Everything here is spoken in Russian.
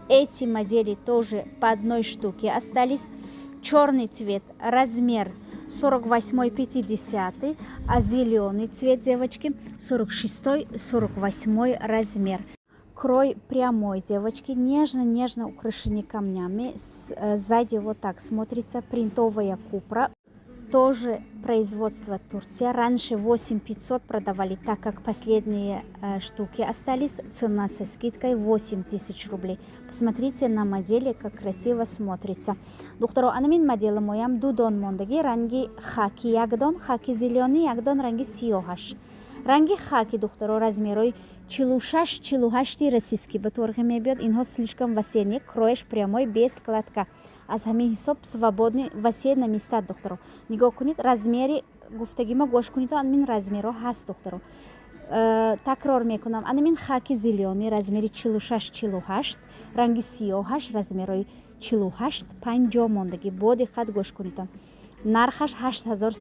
Эти модели тоже по одной штуке остались. Черный цвет, размер 48-50, а зеленый цвет, девочки, 46-48 размер. Крой прямой, девочки, нежно-нежно украшены камнями. Сзади вот так смотрится принтовая купра. Тоже производство Турция. Раньше 8500 продавали, так как последние штуки остались. Цена со скидкой 8000 рублей. Посмотрите на модели, как красиво смотрится. Духтаро, анамин модели моям дудон мондаги, ранги хаки ягдон, хаки зеленый, ягдон ранги сиохаш. Ранги хаки, духтаро, размерой 46-48 российский батурги мебиот. Инхо слишком васене, кроешь прямой, без складка. Аз ҳамин ҳисоб свободный васе на места, духтаро. Нигоҳ кунед, размери гуфтагима гӯш кунед, анамин размеро ҳаст, духтаро. Такрор мекунам, анамин хаки зелёный, размери 46-48, ранги сиёҳаш, размерои 48-50 мондаги. Бо диққат гӯш кунед. Нархаш 8000